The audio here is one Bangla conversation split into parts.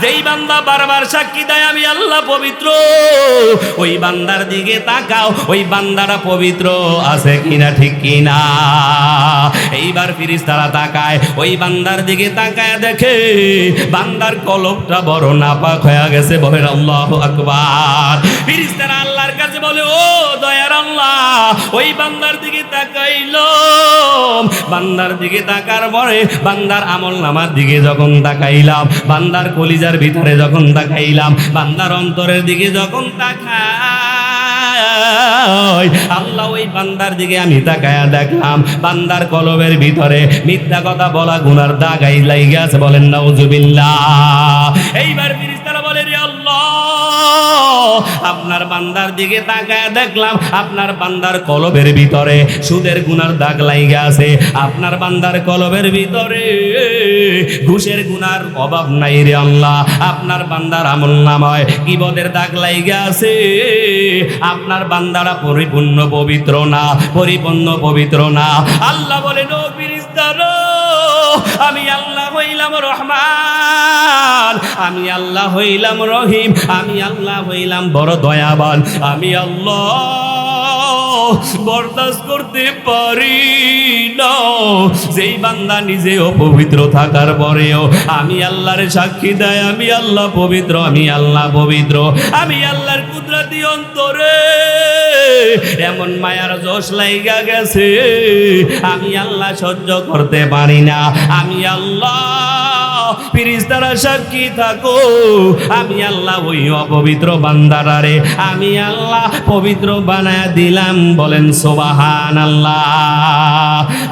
যেই বান্দা বারবার সাক্ষী দেয় আমি আল্লাহ পবিত্র, ওই বান্দার দিকে তাকাও, ওই বান্দাটা পবিত্র আছে কিনা, ঠিক কিনা। এইবার ফেরেশতারা তাকায়, ওই বান্দার দিকে তাকায় দেখে বান্দার কলবটা বড় নাপাক হয়ে গেছে। বলেন আল্লাহু আকবার। ফেরেশতারা আল্লাহর কাছে বলে, ও দয়ার আল্লাহ, ওই বান্দার দিকে তাকাইলো, বান্দার দিকে তাকার পরে বান্দার আমলনামার দিকে যখন তাকাইলাম, বান্দার কলিজার ভিতরে যখন তাকাইলাম, বান্দার অন্তরের দিকে যখন তাকাই, আল্লাহ ওই বান্দার দিকে আমি তাকায়া দেখলাম বান্দার কলবের ভিতরে মিথ্যা কথা বলা গুনার দাগ লাইগা আছে। বলেন নাউজুবিল্লাহ। এইবার ফেরেশতারা বলে, রে আল্লাহ, আপনার বান্দার দিকে তাকায় দেখলাম আপনার বান্দার কলবের ভিতরে সুদের গুনার দাগ লাইগা আছে, আপনার বান্দার কলবের ভিতরে ঘুষের গুনার অভাব নাই রে আল্লাহ, আপনার বান্দার আমলনামায় গীবতের দাগ লাইগা আছে, আপনার বান্দারা পরিপূর্ণ পবিত্র না, পরিপূর্ণ পবিত্র না। আল্লাহ বলেন, ও ফেরেশতারা, আমি আল্লাহ হইলাম রহমান, আমি আল্লাহ হইলাম রহিম, আমি আল্লাহ হইলাম বড় দয়াবান, আমি আল্লাহ বরদাস্ত করতে পারি না যেই বান্দা নিজে অপবিত্র থাকার পরেও আমি আল্লাহর সাক্ষী দেয় আমি আল্লাহ পবিত্র, আমি আল্লাহ পবিত্র। আমি আল্লাহর কুদরতি অন্তরে এমন মায়ার জোশ লাইগা গেছে, আমি আল্লাহ সহ্য করতে পারি না। আমি আল্লাহ, ফেরেশতারা সাক্ষী থাকো, আমি আল্লাহ ওই অপবিত্র বান্দারারে আমি আল্লাহ পবিত্র বানায় দিলাম। বলেন সুবহানাল্লাহ।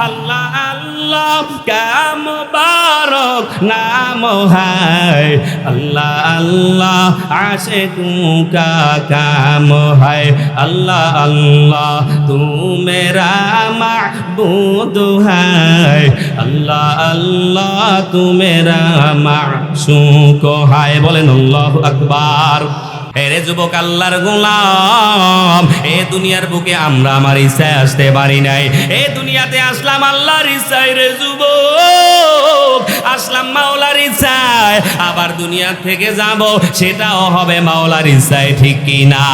আল্লাহ আল্লাহ কা মুবারক নাম হায়, আল্লাহ আল্লাহ আশিকু কা কাম হায়, আল্লাহ আল্লাহ তু মেরা মাবুদ হায়, আল্লাহ আল্লাহ তু মেরা মাশুক হায়। বলেন আল্লাহু আকবার। এরে যুবক আল্লাহর গোলাম, এ দুনিয়ার বুকে আমরা আমার ইচ্ছায় আসতে পারি নাই, এ দুনিয়াতে আসলাম আল্লাহর ইচ্ছায় রে যুবক, আসলাম মাওলার ইচ্ছায়, আবার দুনিয়া থেকে যাব সেটাও হবে মাওলার ইচ্ছায়, ঠিক কিনা।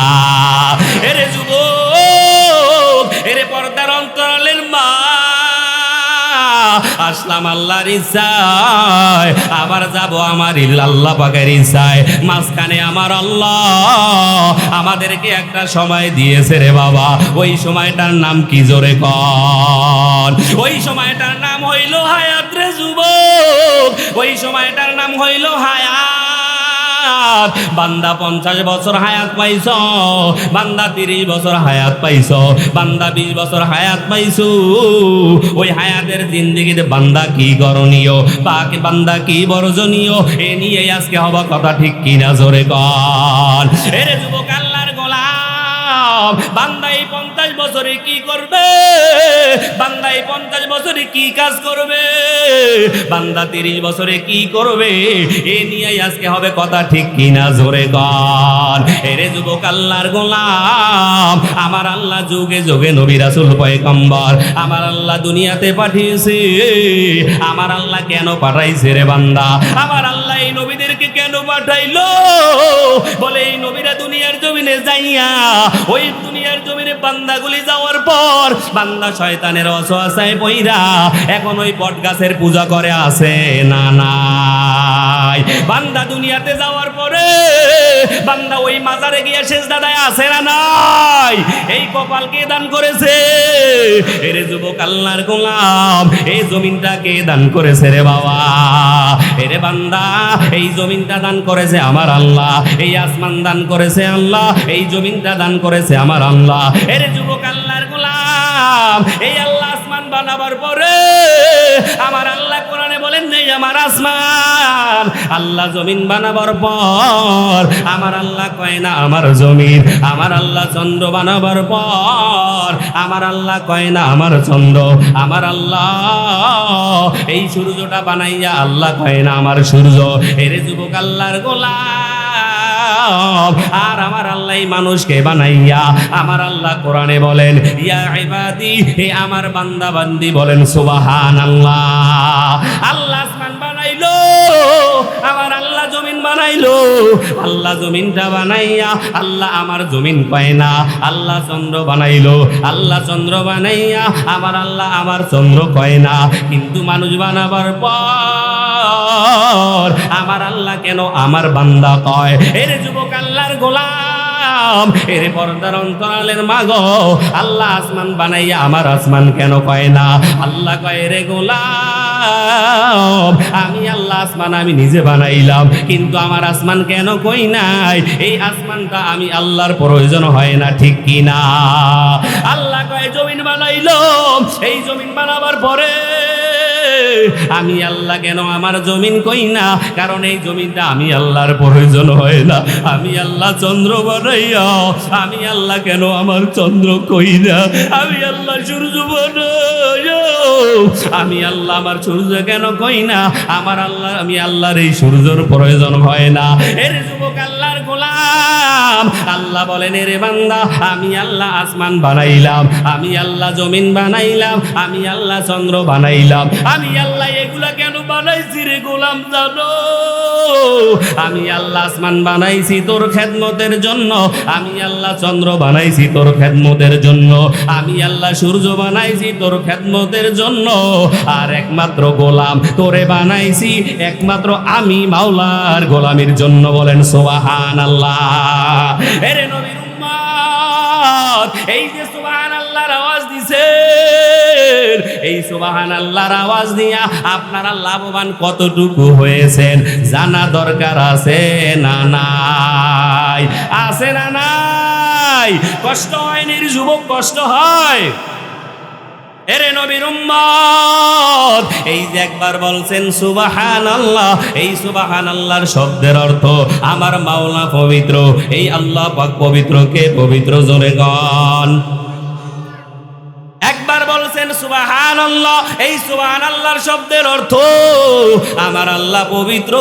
এরে যুবক, এরে পর্দার অন্তরালের মা, আসলাম আল্লাহর ইচ্ছায়, আবার যাব আমার আল্লাহ পাকের ইচ্ছায়। মাঝখানে আমার আল্লাহ আমাদেরকে একটা সময় দিয়েছে রে বাবা, ওই সময়টার নাম কি জোরে কর? ওই সময়টার নাম হইল হায়াত রে যুবক, ওই সময়টার নাম হইল হায়াত। বান্দা 50 বছর হায়াত পাইছ, বান্দা 30 বছর হায়াত পাইছ, বান্দা 20 বছর হায়াত পাইছো, ওই হায়াতের জিন্দেগিতে বান্দা কি করণীয়, বাকি বান্দা কি বর্জনীয়, এ নিয়ে আজকে হবা কথা, ঠিক কিনা জোরে কর। এরে যুবক আল্লাহর গোলাম, বান্দা এই 50 বছরে কি করবে, বান্দা এই 50 বছরে কি কাজ করবে, বান্দা 30 বছরে কি করবে, এ নিয়ে আজকে হবে কথা, ঠিক কিনা জোরে কর। এরে যুবক আল্লাহর গোলাম, আমার আল্লাহ যুগে যুগে নবী রাসূল পয়গম্বর আমার আল্লাহ দুনিয়াতে পাঠিয়েছে, আমার আল্লাহ কেন পাঠাইছে রে বান্দা, আমার আল্লাহ এই নবীদেরকে কেন পাঠাইলো? বলে এই নবীরা দুনিয়ার জমিনে যাইয়া ওই দুনিয়ার জমিনে বান্দাগুলি যাওয়ার পর বান্দা শয়তানের ওয়াসওয়াসায় পইরা এখন ওই বট গাছের পূজা করে আছে না নাই? বান্দা দুনিয়াতে যাওয়ার পরে বান্দা ওই মাজারে গিয়ে সেজদা দেয় আছে না নাই? এই কপালকে দান করেছে এরে যুবক আল্লাহর গোলাম, এই জমিনটা কে দান করেছে রে বাবা? এরে বান্দা, এই জমিনটা দান করেছে আমার আল্লাহ, এই আসমান দান করেছে আল্লাহ, এই জমিনটা দান করেছে আমার আল্লাহ। এরে যুবক আল্লাহর গোলাম, এই আল্লাহ আসমান বানাবার পরে আমার আল্লাহ কোরআনে বলেন নেই আমার আসমান, আল্লাহ জমিন বানাবার পর আমার আল্লাহ কয় না আমার জমিন, আমার আল্লাহ চন্দ্র বানাবার পর আমার আল্লাহ কয় না আমার চন্দ্র, আমার আল্লাহ এই সূর্যটা বানাইয়া আল্লাহ কয় না আমার সূর্য। এরে যুবক আল্লাহর গোলাম, আর আমার আল্লাহ মানুষকে বানাইয়া আমার আল্লাহ কোরআনে বলেন ইয়া ইবাদি, হে আমার বান্দা বান্দি বলেন সুবহানাল্লাহ। আল্লাহ আসমান বানাইলো, আমার আল্লাহ জমিন বানাইলো, আল্লাহ জমিনটা বানাইয়া আল্লাহ আমার জমিন কয় না, আল্লাহ চন্দ্র বানাইলো, আল্লাহ চন্দ্র বানাইয়া আমার আল্লাহ আমার চন্দ্র কয় না। কিন্তু মানুষ বানাবার পর আমার আল্লাহ কেন আমার বান্দা কয়? এর যুবক আল্লাহর গোলাম, এর পর্দার অন্তরালের মাগো, আল্লাহ আসমান বানাইয়া আমার আসমান কেন কয় না? আল্লাহ কয় রে গোলাম, আমি আল্লাহ আসমান আমি নিজে বানাইলাম, কিন্তু আমার আসমান কেন কই নাই? এই আসমানটা আমি আল্লাহর প্রয়োজন হয় না, ঠিক কি না? আল্লাহ কয় জমিন বানাইলো, এই জমিন বানাবার পরে আমি আল্লাহ কেন আমার জমিন কই না? কারণ এই জমিনটা আমি আল্লাহর প্রয়োজন হয় না। আমি আল্লাহ চন্দ্র বানাইয়া আমি আল্লাহ কেন আমার চন্দ্র কই না? আমি আল্লাহ সূর্য বানাইয়া আমি আল্লাহ আমার সূর্য কেন কই না? আমার আল্লাহ আমি আল্লাহর এই সূর্যের প্রয়োজন হয় না। এর যুবক আল্লাহর গোলাম, আল্লাহ বলেন রে বান্দা, আমি আল্লাহ আসমান বানাইলাম, আমি আল্লাহ জমিন বানাইলাম, আমি আল্লাহ চন্দ্র বানাইলাম, আমি আল্লাহ এগুলা কেন বানাইছি রে গোলাম জানো? আমি আল্লাহ আসমান বানাইছি তোর খেদমতের জন্য, আমি আল্লাহ চন্দ্র বানাইছি তোর খেদমতের জন্য, আমি আল্লাহ সূর্য বানাইছি তোর খেদমতের জন্য। আর একমাত্র গোলাম তোরে বানাইছি একমাত্র আমি মাওলার গোলামির জন্য। বলেন সুবহানাল্লাহ। এরে নবীর উম্মত, এই যে সুবহানাল্লাহর আওয়াজ দিছে, এই সুবহানাল্লাহর আওয়াজ দিয়া আপনারা লাভবান কতটুকু হয়েছেন জানা দরকার আছে না নাই? আছে না নাই? কষ্ট হয় নির যুবক, কষ্ট হয়। এরে নবীর উম্মত, এই যে একবার বলছেন সুবহানাল্লাহ, এই সুবহানাল্লাহর শব্দের অর্থ আমার মাওলা পবিত্র, এই আল্লাহ পাক পবিত্র। কে পবিত্র? জোরে গান। একবার বলছেন সুবহানাল্লাহ, এই সুবহানাল্লাহর শব্দের অর্থ আমার আল্লাহ পবিত্র,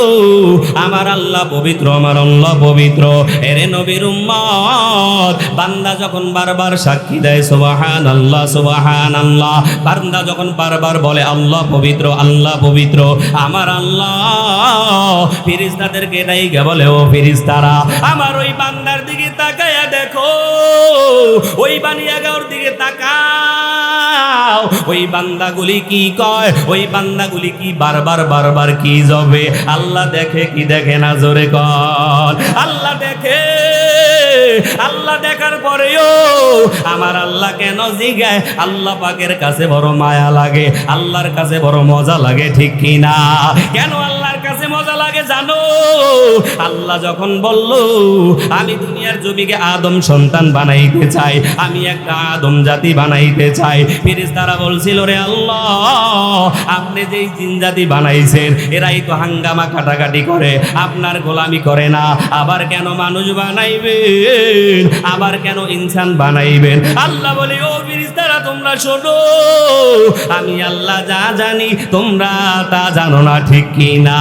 আমার আল্লাহ পবিত্র, আমার আল্লাহ পবিত্র। এরে নবীর উম্মত, বান্দা যখন বারবার সাক্ষী দেয় সুবহানাল্লাহ সুবহানাল্লাহ, বান্দা যখন বারবার বলে আল্লাহ পবিত্র, আল্লাহ পবিত্র, আমার আল্লাহ ফেরেশতাদেরকে ডাইকা বলে ও ফেরেশতারা আমার ওই বান্দার দিকে তাকায়া দেখো, ওই বানিয়াগাঁওর দিকে তাকাও, ওই বান্দাগুলি কি কয়, ওই বান্দাগুলি কি বারবার বারবার কি যাবে? আল্লাহ দেখে কি দেখে না? জোরে কর। আল্লাহ দেখে। আল্লাহ দেখার পরেও আমার আল্লাহ কেন জিগায়? আল্লাহ পাকের কাছে বড় মায়া লাগে, আল্লাহর কাছে বড় মজা লাগে, ঠিক কি না? কেন আল্লাহর কাছে মজা লাগে জানো? আল্লাহ যখন বলল আমি দুনিয়ার জমিকে আদম সন্তান বানাইতে চাই, আমি একটা আদম জাতি বানাইতে চাই, ফেরেশতারা বলছিল রে আল্লাহ আপনি যেই জিন জাতি বানাইছেন এরাই তো হাঙ্গামা কাটাকাটি করে, আপনার গোলামি করে না, আবার কেন মানুষ বানাইবেন, আবার কেন ইনসান বানাইবেন? আল্লাহ বলে ও ফেরেশতারা তোমরা শোনো, আমি আল্লাহ যা জানি তোমরা তা জানো না, ঠিক কি না?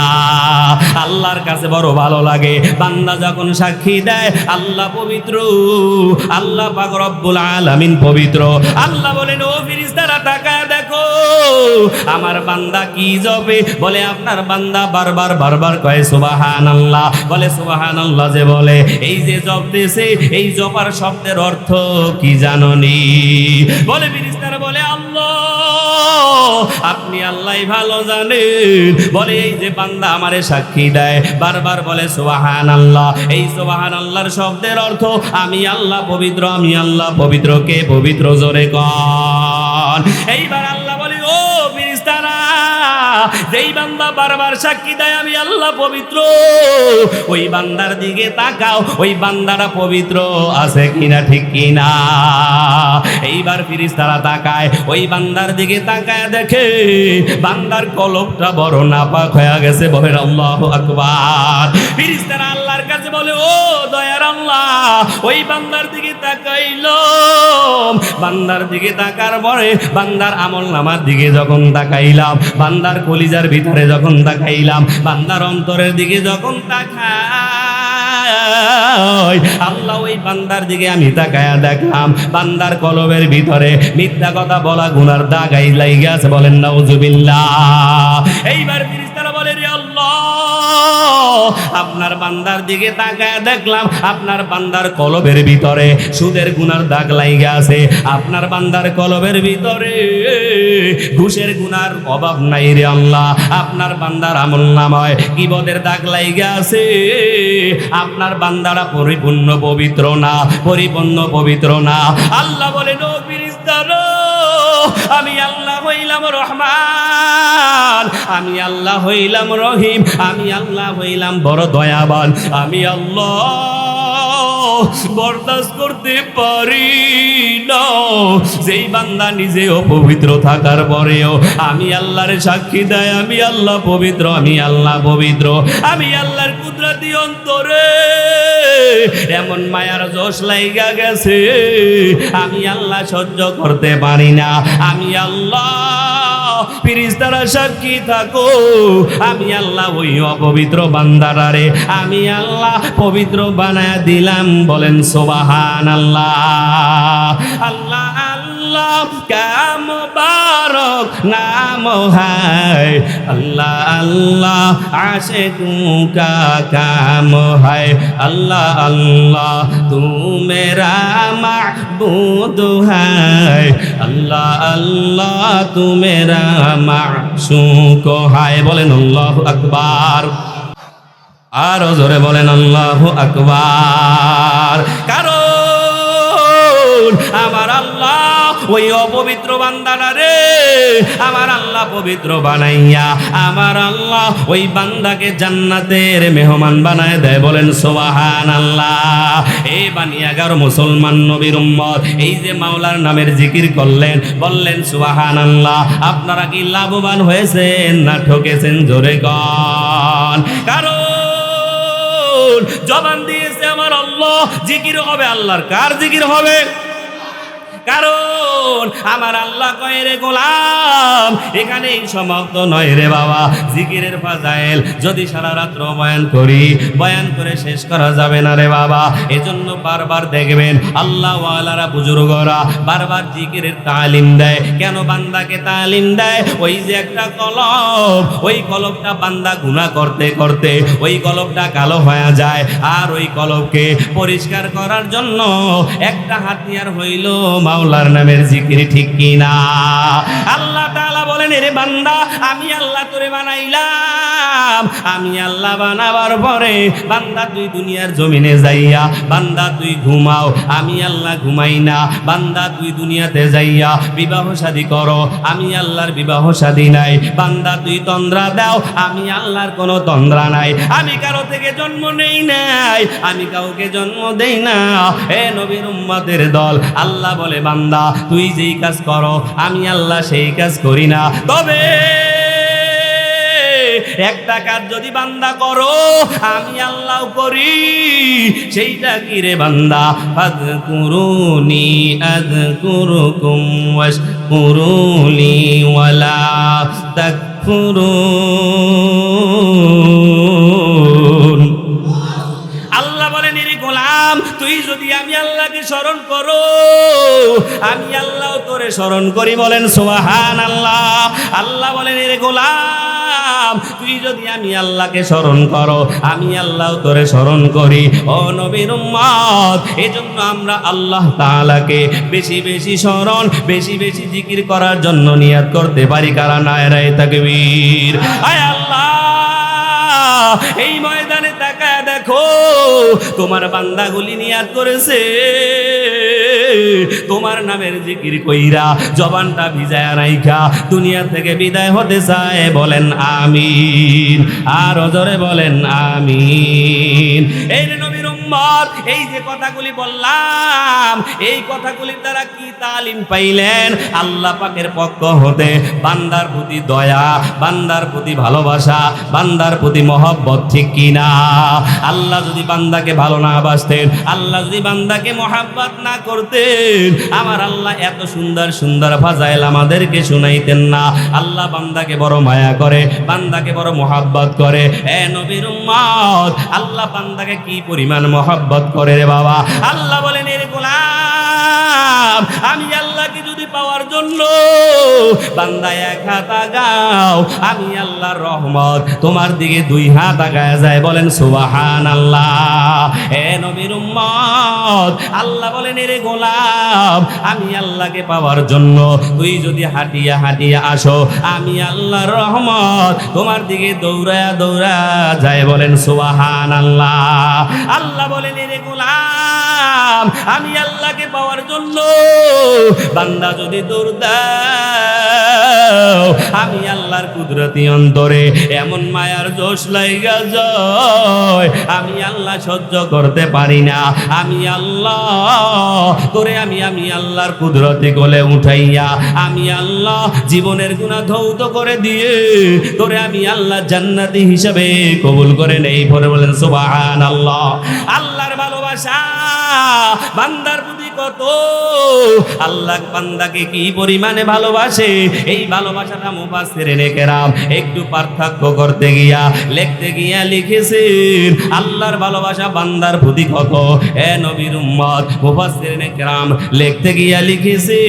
আল্লাহর কাছে বড় ভালো লাগে বান্দা যখন সাক্ষী দেয় আল্লাহ পবিত্র, আল্লাহ পাক রব্বুল আলামিন পবিত্র। আল্লাহ বলেন ও ফেরেশতারা তাকায় দেখো আমার বান্দা কি জবে? বলে আপনার বান্দা বারবার বারবার কয় সুবহানাল্লাহ, বলে সুবহানাল্লাহ যে বলে এই যে জপতেছে এই জপার শব্দের অর্থ কি জাননি? বলে ফেরেশতারা বলে আল্লাহ আপনি আল্লাহই ভালো জানেন। বলে এই যে বান্দা আমারে সাক্ষী দেয় বারবার বলে সুবহানাল্লাহ, এই সুবহানাল্লাহর শব্দের অর্থ আমি আল্লাহ পবিত্র, আমি আল্লাহ পবিত্র। কে পবিত্র? জোরে কর। এইবার আল্লাহ বলে ও ফেরেশতারা যেই বান্দা বারবার সাক্ষী দেয় আমি আল্লাহ পবিত্র, ওই বান্দার দিকে তাকাও, ওই বান্দারা পবিত্র আছে কিনা, ঠিক কিনা? এইবার ফেরেশতারা তাকায়, ওই বান্দার দিকে তাকায় দেখে বান্দার কলবটা বড় নাপাক হয়ে গেছে। বলেন আল্লাহু আকবার। ফেরেশতারা আল্লাহর কাছে বলে ও দয়ার আল্লাহ ওই বান্দার দিকে তাকাইলো, বান্দার দিকে তাকার পরে বান্দার আমলনামার দিকে যখন তাকাইলাম, বান্দার কলিজার ভিতরে যখন তাকাইলাম, বান্দার অন্তরের দিকে যখন তাকাই, আল্লাহ ওই বান্দার দিকে আমি তাকায়া দেখলাম বান্দার কলবের ভিতরে মিথ্যা কথা বলা গুনার দাগ লাইগা আছে। বলেন নাউজুবিল্লাহ। এইবার ফেরেশতারা বলে রে আল্লাহ আপনার বান্দার দিকে তাকায় দেখলাম আপনার বান্দার কলবের ভিতরে সুদের গুনার দাগ লাইগা আছে, আপনার বান্দার কলবের ভিতরে ঘুষের গুনার অভাব নাই রে আল্লাহ। আপনার বান্দার আমলনামায় কিবদের দাগ লাইগা আছে, আপনার বান্দারা পরিপূর্ণ পবিত্র না, পরিপূর্ণ পবিত্র না। আল্লাহ বলেন ও ফেরেশতারা, আমি আল্লাহ হইলাম রহমান, আমি আল্লাহ হইলাম রহিম, আমি আল্লাহ হইলাম বড় দয়াবান। আমি আল্লাহ বরদাস্ত করতে পারি না যেই বান্দা নিজে অপবিত্র থাকার পরেও আমি আল্লাহর সাক্ষী দেয় আমি আল্লাহ পবিত্র, আমি আল্লাহ পবিত্র। আমি আল্লাহর কুদরতি অন্তরে এমন মায়ার জোশ লাইগা গেছে, আমি আল্লাহ সহ্য করতে পারি না। আমি আল্লাহ ফেরেশতারা সাক্ষী থাকো, আমি আল্লাহ ওই অপবিত্র বান্দারারে আমি আল্লাহ পবিত্র বানায় দিলাম। বলেন সুবহানাল্লাহ। আল্লাহ আল্লাহ কাম মুবারক নাম হায়, আল্লাহ আল্লাহ আশিকু কা কাম হায়, আল্লাহ আল্লাহ তু মেরা মাবুদ হায়, আল্লাহ আল্লাহ তু মেরা মাশূক হায়। বলেন আল্লাহু আকবার। আরো জোরে বলেন আল্লাহু আকবার। কারণ আমার আল্লাহ ওই অপবিত্র বান্দারা রে আমার আল্লাহ পবিত্র বানাইয়া আমার আল্লাহ ওই বান্দাকে জান্নাতের মেহমান বানায় দেয়। বলেন সুবহানাল্লাহ। এই বানিয়াগার মুসলমান নবীর উম্মত এই যে মাওলার নামের জিকির করলেন, বললেন সুবহানাল্লাহ, আপনারা কি লাভবান হয়েছেন না ঠকেছেন? জোরে কন। কারণ জবান দিয়েছে আমার আল্লাহ, জিকির হবে আল্লাহর। কার জিকির হবে? কারণ আমার আল্লাহ কয় রে গোলাম, এখানেই সমাপ্ত নয় রে বাবা। জিকিরের ফাজাইল যদি সারা রাত্র বয়ান করি, বয়ান করে শেষ করা যাবে না রে বাবা। এজন্য বারবার দেখবেন আল্লাহ ওয়ালারা বুজুর্গরা বারবার জিকিরের তালিম দেয়। কেন বান্দাকে তালিম দেয়? ওই যে একটা কলব, ওই কলবটা বান্দা গুনাহ করতে করতে ওই কলবটা কালো হয়ে যায়, আর ওই কলবকে পরিষ্কার করার জন্য একটা হাতিয়ার হইল মাওলার নামের জিকির। ঠিক কিনা? আল্লাহ তাআলা বলেন এরে বান্দা, আমি আল্লাহ তোরে বানাইলাম। আমি আল্লাহ বানাবার পরে বান্দা তুই দুনিয়ার জমিনে যাইয়া বান্দা তুই ঘুমাও, আমি আল্লাহ ঘুমাই না। বান্দা তুই দুনিয়াতে যাইয়া বিবাহ শাদী করো, আমি আল্লাহর বিবাহ শাদী নাই। বান্দা তুই তন্দ্রা দাও, আমি আল্লাহর কোনো তন্দ্রা নাই। আমি কারো থেকে জন্ম নেই নাই, আমি কাউকে জন্ম দেই না। এ নবীর উম্মতের দল, আল্লাহ বলে বান্দা তুই যেই কাজ করো আমি আল্লাহ সেই কাজ করি না। তবে একটা কাজ যদি বান্দা করো আমি আল্লাহ করি, সেইটা কি রে বান্দা? ফাযকুরুনি আযকুরুকুম ওয়াশকুরুলি ওয়ালা তাকফুরুন। আল্লাহ বলেন এরে গোলাম, তুই যদি আমি আল্লাহকে স্মরণ করো আমি আল্লাহ তোরে স্মরণ করি। বলেন সুবহানাল্লাহ। আল্লাহ বলেন এরে গোলাম, তুই যদি আমি আল্লাহকে স্মরণ করো আমি আল্লাহ তোরে স্মরণ করি। ও নবীর উম্মত, এজন্য আমরা আল্লাহ তাআলাকে বেশি বেশি স্মরণ, বেশি বেশি জিকির করার জন্য নিয়ত করতে পারি। কারা নারে তাকবীর। আয় আল্লাহ, এই ময়দানে তাকায় দেখো তোমার বান্দাগুলি নিয়াত করেছে তোমার নামের জিকির কইরা জবানটা ভিজায়া রাইখা দুনিয়া থেকে বিদায় হতে চায়। বলেন আমিন। আর জোরে বলেন আমিন। এই নবীর উম্মত, এই যে কথাগুলি বললাম, এই কথাগুলির দ্বারা কি তালিম পাইলেন? আল্লাহ পাকের পক্ষ হতে বান্দার প্রতি দয়া, বান্দার প্রতি ভালোবাসা, বান্দার প্রতি মহব্বত। ঠিক কিনা? আল্লাহ যদি বান্দাকে ভালো না বাসতেন, আল্লাহ যদি বান্দাকে মহব্বত না করতেন, আমার আল্লাহ এত সুন্দর সুন্দর ফাজাইল আমাদেরকে শুনাইতেন না। আল্লাহ বান্দাকে বড় মায়া করে, বান্দাকে বড় মহব্বত করে। এ নবীর উম্মত, আল্লাহ বান্দাকে কি পরিমাণ মহব্বত করে রে বাবা। আল্লাহ বলেন এর গোলাম, আমি আল্লাহকে যদি পাওয়ার জন্য বান্দা এক হাত আগাও, আমি আল্লাহর রহমত তোমার দিকে দুই হাত আগায় যায়। বলেন সুবহানাল্লাহ। এ নবীর উম্মত, আল্লাহ বলেন এর গোলাম, আমি আল্লাহকে পাওয়ার জন্য তুই যদি হাঁটিয়া হাঁটিয়া আসো, আমি আল্লাহর রহমত তোমার দিকে দৌড়ায়া দৌড়া যায়। বলেন সুবহানাল্লাহ। আল্লাহ বলেন এর গোলাম, আমি আল্লাহকে পাওয়ার জন্য বান্দা যদি দৌড় দাও, আমি আল্লাহর কুদরতি অন্তরে এমন মায়ার জোশ লাইগা যায়, আমি আল্লাহ সহ্য করতে পারি না। আমি আল্লাহ তোরে আমি আল্লাহর কুদরতি কোলে উঠাইয়া আমি আল্লাহ জীবনের গুনাহ ধৌত করে দিয়ে তোরে আমি আল্লাহ জান্নাতি হিসাবে কবুল করে নেই। পরে বলেন সুবহানাল্লাহ। আল্লাহর ভালোবাসা বান্দার প্রতি কত, আল্লাহ বান্দাকে কি পরিমাণে ভালোবাসে, এই ভালোবাসাটা মুফাসসিরিনে কেরাম একটু পার্থক্য করতে গিয়া লিখতে গিয়া লিখেছেন আল্লাহর ভালোবাসা বান্দার প্রতি কত। এ নবীর উম্মত, মুফাসসিরিনে কেরাম লিখতে গিয়া লিখেছে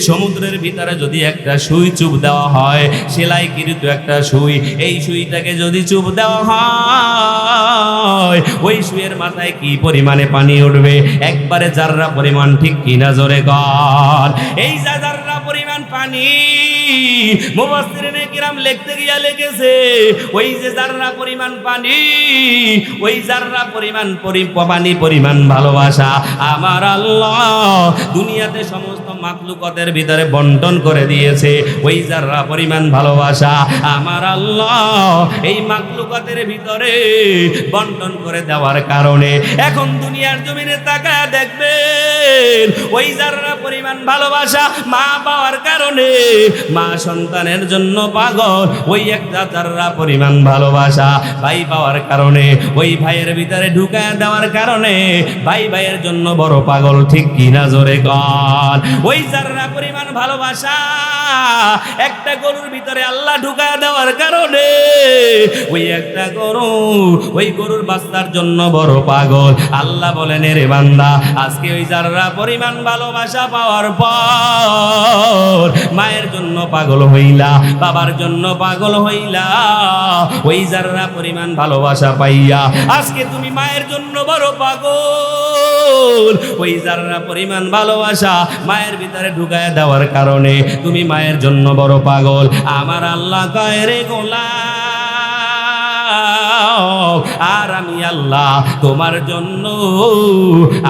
সমুদ্রের ভিতরে যদি একটা সুই চুপ দেওয়া হয়, সেলাই কৃত একটা সুই, এই সুইটাকে যদি চুপ দেওয়া হয়, ওই সুইয়ের মাথায় কি পরিমাণে পানি উঠবে, একবারে জাররা পরিমাণ, ঠিক কিনা জোরে কর। এই জাররা পরিমাণ পানি মুফাসসিরিনে কিরাম লিখতে গিয়া লিখেছে ওই যে জাররা পরিমাণ পানি, ওই জাররা পরিমাণ পানি পরিমাণ ভালোবাসা আমার আল্লাহ দুনিয়াতে সমস্ত মাখলুকাতের ভিতরে বন্টন করে দিয়েছে। ওই জাররা পরিমাণ ভালোবাসা আমার আল্লাহ এই মাখলুকাতের ভিতরে বন্টন করে দেওয়ার কারণে এখন দুনিয়ার জমিনে তাকায় দেখবেন ওই জাররা পরিমাণ ভালোবাসা মা পাওয়ার কারণে মা সন্তানের জন্য পাগল, ওই একটা জাররা পরিমাণ ভালোবাসা ভাই পাওয়ার কারণে, ওই ভাইয়ের ভিতরে ঢুকায় দেওয়ার কারণে ভাই ভাইয়ের জন্য বড় পাগল, ঠিক কিনা জোরে কর। ওই জাররা পরিমাণ ভালোবাসা একটা গরুর ভিতরে আল্লাহ ঢুকায় দেওয়ার কারণে ওই একটা গরু ওই গরুর বাচ্চার জন্য বড় পাগল। আল্লাহ বলেন রে বান্দা, আজকে ওই জাররা পরিমাণ ভালোবাসা পাওয়ার পর মায়ের জন্য পাগল হইলা, বাবার জন্য পাগল হইলা, ওই জাররা পরিমাণ ভালোবাসা পাইয়া আজকে তুমি মায়ের জন্য বড় পাগল। ওই জাররা পরিমাণ ভালোবাসা মায়ের ভিতরে ঢুকায় দেওয়ার কারণে তুমি মায়ের জন্য বড় পাগল। আমার আল্লাহ কয় রে গোলাম, আর আমি আল্লাহ তোমার জন্য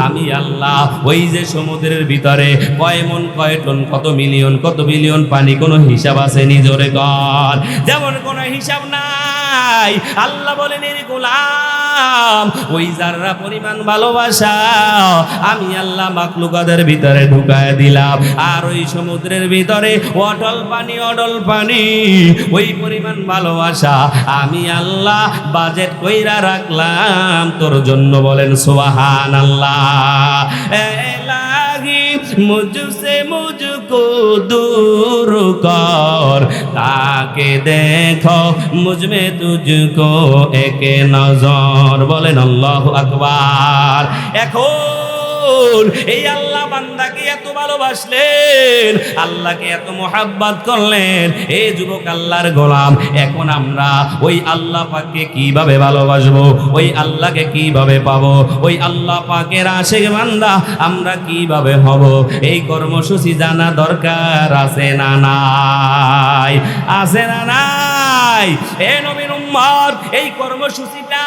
আমি আল্লাহ ওই যে সমুদ্রের ভিতরে কয় মন কয় টন কত মিলিয়ন কত বিলিয়ন পানি, কোনো হিসাব আছে নিজরে কর, যেমন কোনো হিসাব নাই। আল্লাহ বলেন এর গোলাম, ওই জাররা পরিমাণ ভালোবাসা আমি আল্লাহ মাখলুকাতের ভিতরে ঢুকায় দিলাম, আর ওই সমুদ্রের ভিতরে অটল পানি ওই পরিমাণ ভালোবাসা আমি আল্লাহ বাজেট কইরা রাখলাম তোর জন্য। বলেন সুবহানাল্লাহ। এলাহি মুঝসে মুঝকো দূর কর, তাকে দেখো মুঝমে তুঝকো এক নজর। বলেন আল্লাহু আকবার। এখন এই আল্লাহ বান্দাকে এত ভালোবাসলেন, আল্লাহকে এত মোহাব্বত করলেন। এই যুবক আল্লাহর গোলাম, এখন আমরা ওই আল্লাহ পাককে কিভাবে ভালোবাসবো, ওই আল্লাহকে কিভাবে পাবো, ওই আল্লাহ পাকের আশিক বান্দা আমরা কিভাবে হব, এই কর্মসূচি জানা দরকার আছে না নাই? আছে না নাই? এ নবীর উম্মত, এই কর্মসূচিটা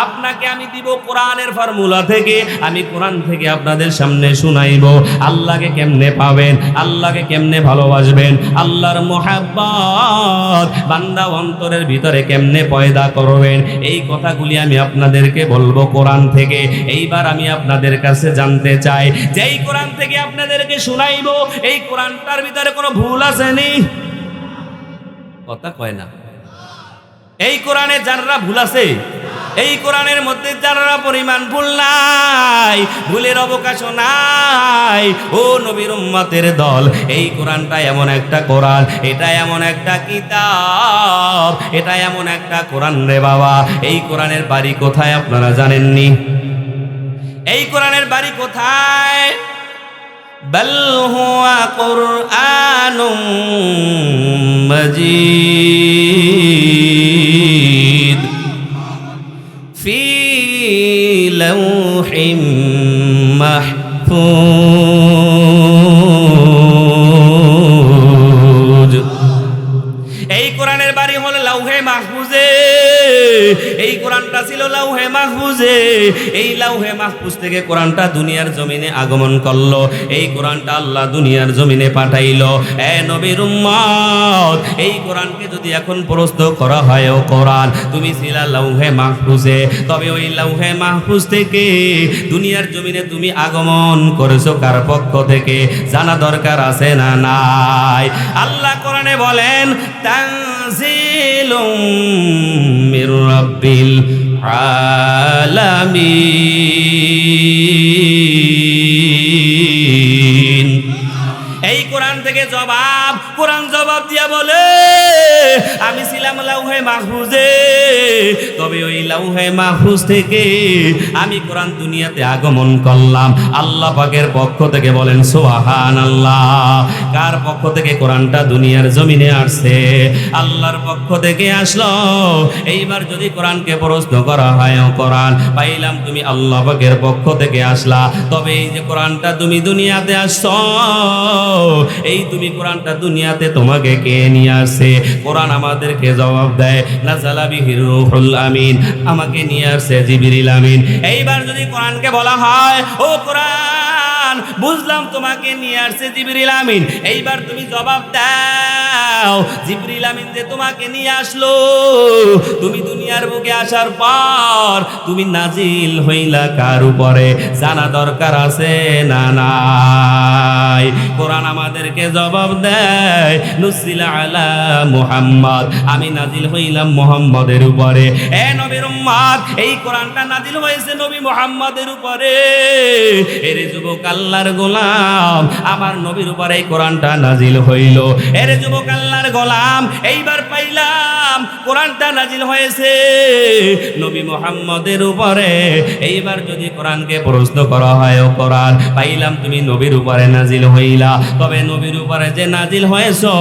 আপনাকে আমি দিব কোরআনের ফর্মুলা থেকে। আমি কোরআন থেকে আপনাদের সামনে শুনাইব আল্লাহকে কেমনে পাবেন, আল্লাহকে কেমনে ভালোবাসবেন, আল্লাহর মোহাব্বত বান্দা অন্তরের ভিতরে কেমনে পয়দা করবেন, এই কথাগুলি আমি আপনাদেরকে বলবো কোরআন থেকে। এইবার আমি আপনাদের কাছে জানতে চাই যে এই কোরআন থেকে আপনাদেরকে শুনাইব, এই কোরআনটার ভিতরে কোনো ভুল আছে নি? কথা কয় না। এই কোরআনে যারা ভুল আছে এই কোরআনের মধ্যে যারা পরিমাণ ভুল নাই, ভুলের অবকাশও নাই। ও নবীর উম্মতের দল, এই কোরআনটা এমন একটা কোরআন, এটা এমন একটা কিতাব, এটা এমন একটা কোরআন রে বাবা। এই কোরআনের বাড়ি কোথায় আপনারা জানেননি? এই কোরআনের বাড়ি কোথায়? বল হুয়া কুরআনুম মাজিদ ফি লাওহিম মাহফুজ। এই কোরআনের বাড়ি হলো লাউহে মাহফুজে। এই কোরআনটা ছিল লাউহে মাহফুজে। এই লাউহে মাহফুজ থেকে কোরআনটা দুনিয়ার জমিনে আগমন করলো। এই কোরআনটা আল্লাহ দুনিয়ার জমিনে পাঠাইলো। এ নবীর উম্মত, এই কোরআনকে যদি এখন প্রশ্ন করা হয়, ও কোরআন তুমি ছিলা লাউহে মাহফুজে, তবে ওই লাউহে মাহফুজ থেকে দুনিয়ার জমিনে তুমি আগমন করেছো কার পক্ষ থেকে জানা দরকার আছে না নাই? আল্লাহ কোরআনে বলেন তানজিলুম মির রাব্বিল আলামিন। এই কোরআন থেকে জবাব, কোরআন জবাব দিয়া বলে আমি ছিলাম লাউহে মাহফুজে, তবে ওই লাউহে মাহফুজ থেকে আমি কোরআন দুনিয়াতে আগমন করলাম আল্লাহ পাকের পক্ষ থেকে। বলেন সুবহানাল্লাহ। কার পক্ষ থেকে কোরআনটা দুনিয়ার জমিনে আসছে? আল্লাহর পক্ষ থেকে আসলো। এইবার যদি কোরআনকে প্রশ্ন করা হয়, ও কোরআন পাইলাম তুমি আল্লাহ পাকের পক্ষ থেকে আসলা, তবে এই যে কোরআনটা তুমি দুনিয়াতে আসছো, এই তুমি কোরআনটা দুনিয়াতে তোমাকে কে নিয়ে আসছে? কোরআন আমাদেরকে জবাব দেয় নাযালা বিহির রূহুল আমিন, আমাকে নিয়ে আসছে জিবরিল আমিন। এইবার যদি কোরআনকে বলা হয়, ও কোরআন বুঝলাম তোমাকে নিয়ে আসছে জিবরিল আমিন, এইবার তুমি জবাব দাও জিবরিল আমিন যে তোমাকে নিয়ে আসলো, তুমি দুনিয়ার বুকে আসার পর তুমি নাজিল হইলা কার উপরে জানা দরকার আছে না নাই? কোরআন আমাদেরকে জবাব দেয় নুজিলা আলা মুহাম্মদ, আমি নাজিল হইলাম মুহাম্মদের উপরে। এ নবীর উম্মত, এই কোরআনটা নাজিল হয়েছে নবী মুহাম্মদের উপরে। এরে যুবক আল্লাহর গোলাম, আমার নবীর উপরে এই কোরআনটা নাজিল হইল। এরে যুবক আল্লাহর গোলাম, এইবার পাইলাম কোরআনটা নাজিল হয়েছে নবী মুহাম্মদের উপরে। এইবার যদি কোরআনকে প্রশ্ন করা হয়, ও কোরআন পাইলাম তুমি নবীর উপরে নাজিল হইলা, তবে নবীর উপরে যে নাজিল হয়েছো,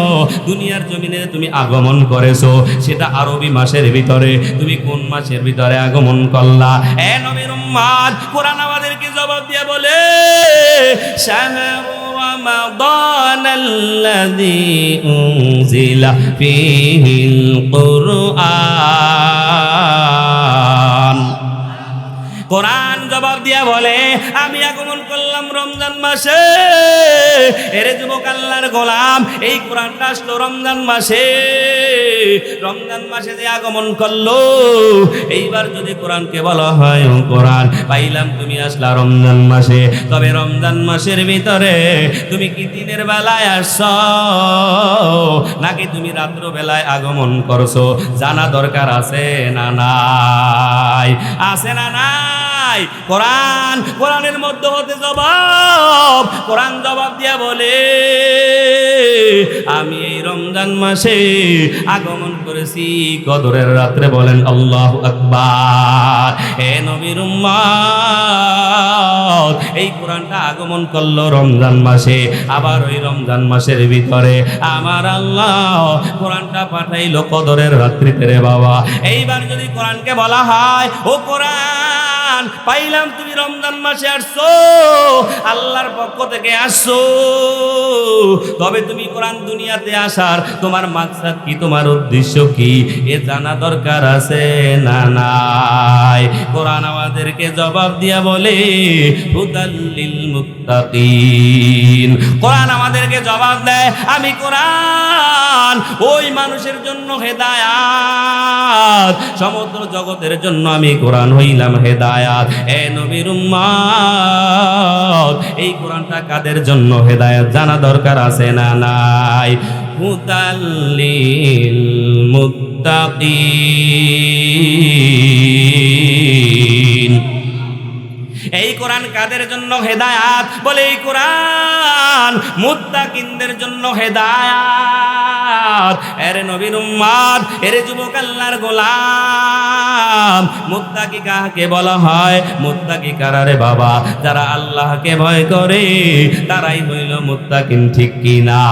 দুনিয়ার জমিনে তুমি আগমন করেছো, সেটা আরবি মাসের ভিতরে, তুমি কোন মাসের ভিতরে আগমন করলা? এ নবীর উম্মত, কোরআন আমাদেরকে জবাব দিয়ে বলে শাহরু রমাদানাল্লাযী উনজিলা ফীহিল কুরআন। কোরআন জবাব দিয়া বলে আমি আগমন করলাম রমজান মাসে। এরে যুবক আল্লাহর গোলাম, এই কোরআনটা আসলো রমজান মাসে। রমজান মাসে যে আগমন করলো, এইবার যদি কোরআনকে বলা হয়, ও কোরআন পাইলাম তুমি আসলা রমজান মাসে, তবে রমজান মাসের ভিতরে তুমি কি দিনের বেলায় আসছো নাকি তুমি রাত্র বেলায় আগমন করছো জানা দরকার আছে না নাই? আছে না নাই? কোরআন, কোরআনের মধ্যে হতে জবাব, কোরআন জবাব দিয়া বলে আমি এই রমজান মাসে আগমন করেছি কদরের রাত্রে। বলেন আল্লাহু আকবার। হে নবীর উম্মত, এই কোরআনটা আগমন করলো রমজান মাসে, আবার ওই রমজান মাসের ভিতরে আমার আল্লাহ কোরআনটা পাঠাইলো কদরের রাত্রিতে রে বাবা। এইবার যদি কোরআনকে বলা হয়, ও কোরআন পাইলাম তুমি রমজান মাসে আসছো, আল্লাহর পক্ষ থেকে আসছো, তবে তুমি কোরআন দুনিয়াতে আসার তোমার মাকসাদ কি, তোমার উদ্দেশ্য কি, এ জানা দরকার আছে না নাই? কোরআন আমাদেরকে জবাব দিয়া বলে হুদাল লিল মুত্তাকিন। কোরআন আমাদেরকে জবাব দেয় আমি কোরআন ওই মানুষের জন্য হেদায়াত, সমগ্র জগতের জন্য আমি কোরআন হইলাম হেদায়াত। এ নবীর উম্মত, এই কোরআনটা কাদের জন্য হেদায়াত জানা দরকার আছে না নাই? হুদাল লিল মুত্তাকিন। এই কোরআন কাদের জন্য হেদায়াত? বলে এই কোরআন মুত্তাকিনদের জন্য হেদায়াত। এরে নবীর উম্মত, এরে যুবক আল্লাহর গোলাম, মুত্তাকি কাকে বলা হয়? মুত্তাকি কারা রে বাবা? যারা আল্লাহকে ভয় করে তারাই হইল মুত্তাকিন, ঠিক কি না?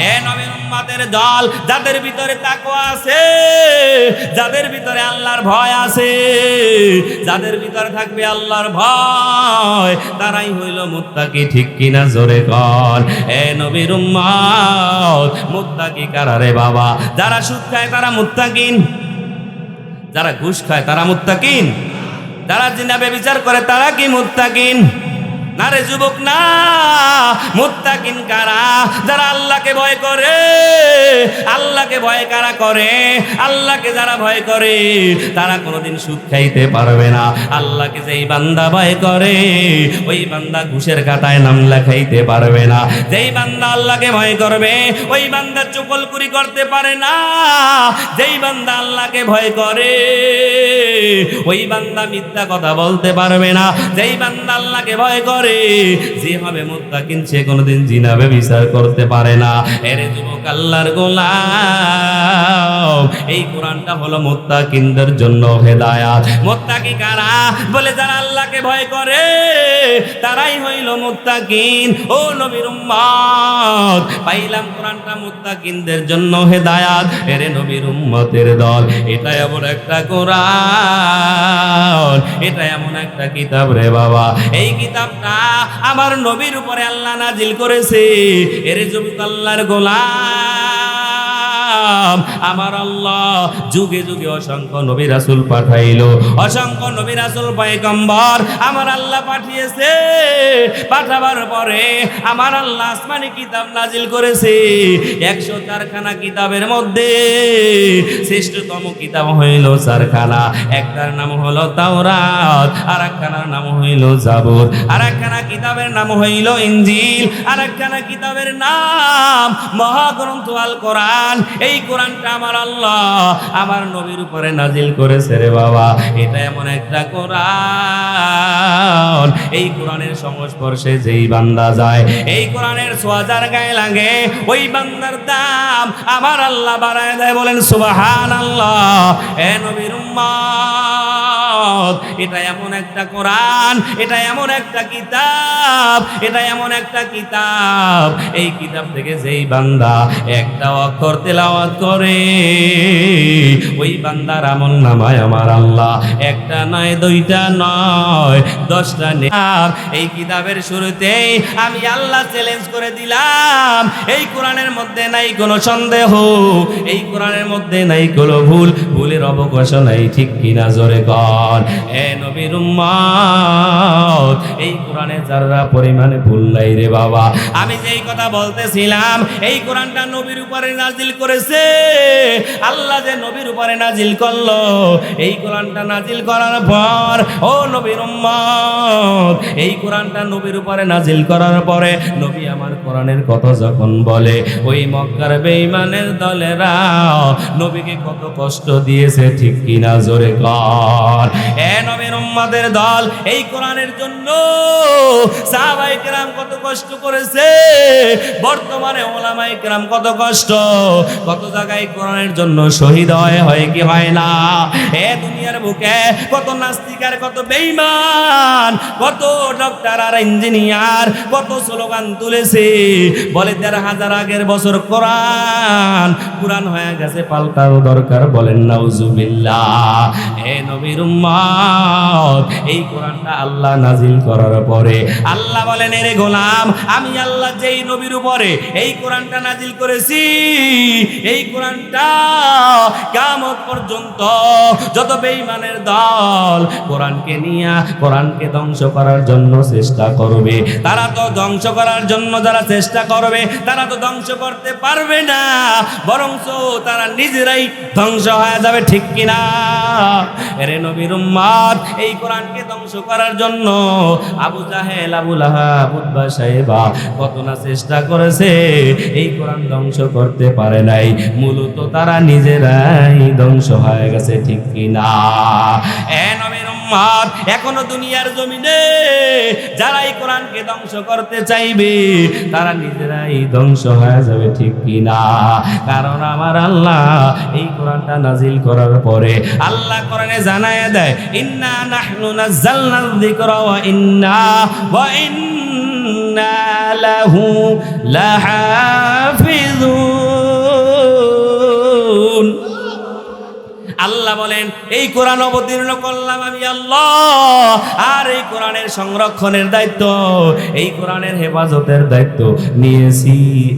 এ নবীর উম্মতের দল, যাদের ভিতরে তাকওয়া আছে, যাদের ভিতরে আল্লাহর ভয় আছে, যাদের ভিতরে থাকবে আল্লাহর ভয়, তারাই হইল মুত্তাকি, ঠিক কিনা? জোরে কর। এ নবীর উম্মত, মুত্তাকি কারা রে বাবা? যারা সুদ খায় তারা মুত্তাকিন, যারা ঘুষ খায় তারা মুত্তাকিন, যারা জিনা ব্যভিচার করে তারা কি মুত্তাকিন? না রে যুবক, না। মুত্তাকিন কারা? যারা আল্লাহকে ভয় করে। আল্লাহকে ভয় কারা করে? আল্লাহকে যারা ভয় করে তারা কোনোদিন সুদ খাইতে পারবে না। আল্লাহকে যেই বান্দা ভয় করে ওই বান্দা ঘুষের খাতায় নাম লেখাইতে পারবে না। যেই বান্দা আল্লাহকে ভয় করবে ওই বান্দা চুগলখুরি করতে পারে না। যেই বান্দা আল্লাহকে ভয় করে ওই বান্দা মিথ্যা কথা বলতে পারবে না। যেই বান্দা আল্লাহকে ভয় করে, যে হবে মুত্তাকিন, সে কোনোদিন জিনা ব্যভিচার করতে পারে না। এরে যুবক আল্লাহর গোলাম, এই কোরআনটা হলো মুত্তাকিনদের জন্য হেদায়াত। মুত্তাকি কারা? বলে যারা আল্লাহকে ভয় করে তারাই হইল মুত্তাকিন। ও নবীর উম্মত, পাইলাম কোরআনটা মুত্তাকিনদের জন্য হেদায়াত। এরে নবীর উম্মতের দল, এটা এমন একটা কোরআন, এটা এমন একটা কিতাব রে বাবা। এই কিতাবটা আমার নবীর উপরে আল্লাহ নাজিল করেছে। এরে যুবক আল্লাহর গোলাম, আমার আল্লাহ যুগে যুগে অসংখ্য নবী রাসূল পাঠাইলো, অসংখ্য নবী রাসূল পয়গম্বর আমার আল্লাহ পাঠিয়েছে। পাঠাবার পরে আমার আল্লাহ আসমানি কিতাব নাজিল করেছে। 104 খানা কিতাবের মধ্যে শ্রেষ্ঠতম কিতাব হইল 4 খানা। একটার নাম হলো তাওরাত, আর একখানার নাম হইল জাবুর, আর একখানা কিতাবের নাম হইল ইনজিল, আর একখানা কিতাবের নাম মহাগ্রন্থ আল কোরআন। এই কোরআনটা আমার আল্লাহ আমার নবীর উপরে নাজিল করেছে রে বাবা। এটা এমন একটা কোরআন, এই কোরআনের সংস্পর্শে যেই বান্দা যায়, এই কোরআনের ছোঁয়াজার গায়ে লাগে, ওই বান্দার দাম আমার আল্লাহ বাড়ায় দেয়। বলেন সুবহানাল্লাহ। এ নবীর উম্মত, এটা এমন একটা কোরআন, এটা এমন একটা কিতাব, এটা এমন একটা কিতাব, এই কিতাব থেকে যেই বান্দা একটা অক্ষর তেলাওয়াত করে ওই বান্দার আমল নামায় আমার আল্লাহ একটা নয়, দুইটা নয়, 10টা নেয়াব। এই কিতাবের শুরুতেই আমি আল্লাহ চ্যালেঞ্জ করে দিলাম, এই কোরআনের মধ্যে নাই কোনো সন্দেহ, এই কোরআনের মধ্যে নাই কোনো ভুল, ভুলের অবকাশ নাই, ঠিক কিনা? জোরে কর। এ নবীর উম্মত, এই কোরআনে যারা পরিমাণে ভুল নাই রে বাবা। আমি যেই কথা বলতেছিলাম, এই কোরআনটা নবীর উপরে নাজিল করেছে আল্লাহ, যে নবীর উপরে নাজিল করলো, এই কোরআনটা নাজিল করার পর ও নবীর উম্মত, এই কোরআনটা নবীর উপরে নাজিল করার পরে নবী আমার কোরআনের কথা যখন বলে, ওই মক্কার বেঈমানের দলেরা নবীকে কত কষ্ট দিয়েছে, ঠিক কিনা? জোরে কর। এ নবীর উম্মতের দল, এই কোরআনের জন্য সাহাবায়ে কেরাম কত কষ্ট করেছে, বর্তমানে ওলামায়ে কেরাম কত কষ্ট, কত জায়গায় কোরআনের জন্য শহীদ হয় কি হয় না? এ দুনিয়ার বুকে কত নাস্তিক আর কত বেঈমান, কত ডক্টর আর ইঞ্জিনিয়ার কত স্লোগান তুলেছে, বলে ১,৫০০ আগের বছর কোরআন হয়ে গেছে, পাল্টানো দরকার। বলেন নাউজুবিল্লাহ। এ নবীর উম্মত, এই কোরআনটা আল্লাহ নাজিল করার পরে আল্লাহ বলেন, এরে গোলাম, আমি আল্লাহ যেই নবীর উপরে এই কোরআনটা নাজিল করেছি, এই কোরআনটা কিয়ামত পর্যন্ত যত বেঈমানের দল কোরআনকে নিয়ে কোরআনকে ধ্বংস করার জন্য চেষ্টা করবে, তারা তো ধ্বংস করার জন্য যারা চেষ্টা করবে তারা তো ধ্বংস করতে পারবে না, বরঞ্চ তারা নিজেরাই ধ্বংস হয়ে যাবে, ঠিক কিনা? এরে নবীর উম্মত, এই কোরআনকে ধ্বংস করার জন্য আবু জাহেল, আবু লাহাব, উতবা, সাইবা কত না চেষ্টা করেছে, এই কোরআন ধ্বংস করতে পারে নাই। মূলত তারা নিজেরাই ধ্বংস হয়ে গেছে, ঠিক কিনা? এ নবীর উম্মত, এখনো দুনিয়ার জমিনে যারা এই কোরআনকে ধ্বংস করতে চাইবে তারা নিজেরাই ধ্বংস হয়ে যাবে, ঠিক কিনা? কারণ আমার আল্লাহ এই কোরআনটা নাজিল করার পরে আল্লাহ কোরআনে জানায় দেয়, ইন্না নাহনু নাযালনা যিকরা ওয়া ইন্না লাহু লাহাফিজুন। আল্লাহ বলেন, এই কোরআন অবতীর্ণ করলাম আমি আল্লাহ, আর এই কোরআনের সংরক্ষণের দায়িত্ব, এই কোরআনের হেফাজতের দায়িত্ব নিয়েছি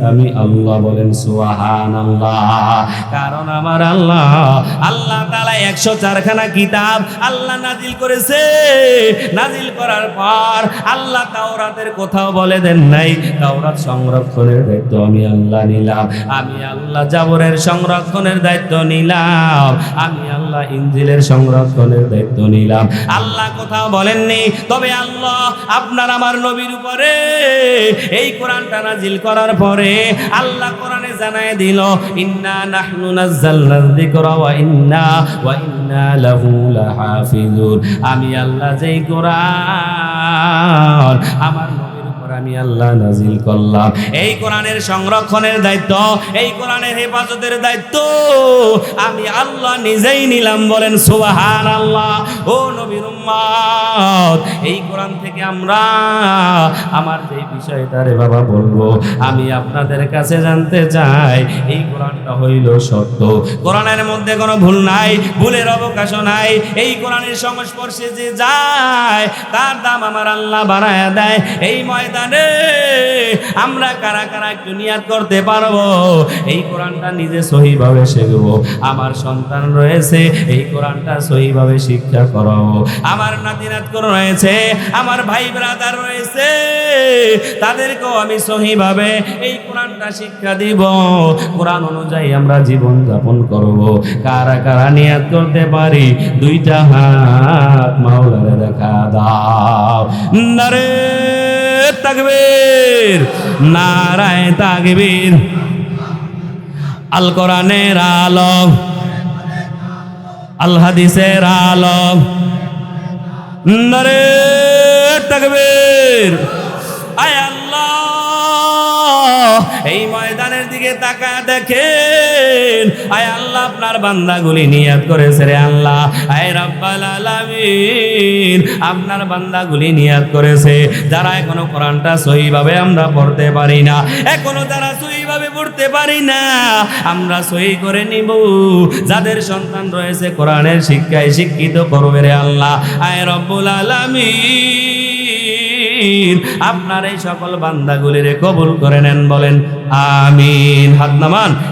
আমি আল্লাহ। বলেন সুবহানাল্লাহ। কারণ আমার আল্লাহ, আল্লাহ তাআলা 104 খানা কিতাব আল্লাহ নাজিল করেছে। নাজিল করার পর আল্লাহ তাওরাতের কোথাও বলে দেন নাই তাওরাত সংরক্ষণের দায়িত্ব আমি আল্লাহ নিলাম। আমি আল্লাহ জাবরের সংরক্ষণের দায়িত্ব নিলাম। আমি আল্লাহ ইনজিলের সংরক্ষণের দায়িত্ব নিলাম। আল্লাহ কোথাও বলেননি, তবে আল্লাহ আপনার আমার নবীর উপরে এই কোরআনটা নাজিল করার পরে আল্লাহ কোরআনে জানায় দিল, ইন্না নাহনু নাযালনা যিকরা ওয়া ইন্না লাহু লাহাফিজুন। আমি আল্লাহ যেই কোরআন আমার আমি আল্লাহ নাজিল করলাম, এই কোরআনের সংরক্ষণের দায়িত্ব, এই কোরআনের হেফাজতের দায়িত্ব আমি আল্লাহ নিজেই নিলাম। বলেন সুবহানাল্লাহ। ও নবীর উম্মত, এই কোরআন থেকে আমরা আমার যে বিষয়টা রে বাবা বলবো, আমি আপনাদের কাছে জানতে চাই, এই কোরআনটা হইল সত্য, কোরআনের মধ্যে কোনো ভুল নাই, ভুলের অবকাশও নাই। এই কোরআনের সংস্পর্শে যে যায় তার দাম আমার আল্লাহ বাড়ায়া দেয়। এই ময়দানে আমরা কারা কারা একটু নিয়াত করতে পারবো, এই কোরআনটা নিজে সহিভাবে শিখবো, আমার সন্তান রয়েছে এই কোরআনটা সহিভাবে শিক্ষা করাবো, আমার নাতিনাত রয়েছে, আমার ভাই ব্রাদার রয়েছে, তাদেরকেও আমি সহিভাবে এই কোরআনটা শিক্ষা দিব। কোরআন অনুযায়ী আমরা জীবন যাপন করব। কারা কারা নিয়াত করতে পারি? দুইটা হাত মাওলারে দেখা দাও। নারে তাকবীর, নারায়ে তাকবীর। আল কোরআনের আলো, আল হাদিসের আলো, নারে তাকবীর। আয় আল্লাহ, এই ময়দানের দিকে তাকায় দেখেন, আয় আল্লাহ আপনার বান্দাগুলি নিয়াত করেছে রে আল্লাহ। আয় রাব্বাল আলামিন, আপনার বান্দাগুলি নিয়াত করেছে, যারা এখনো কোরআনটা সহিভাবে আমরা পড়তে পারি না, এখনো যারা সহিভাবে পড়তে পারি না, আমরা সহি করে নিব। যাদের সন্তান রয়েছে কোরআনের শিক্ষায় শিক্ষিত করবে রে আল্লাহ। আয় রব্বুল আলামিন, আপনার এই সকল বান্দাগুলিরে কবুল করে নেন। বলেন আমিন। হাত নামান।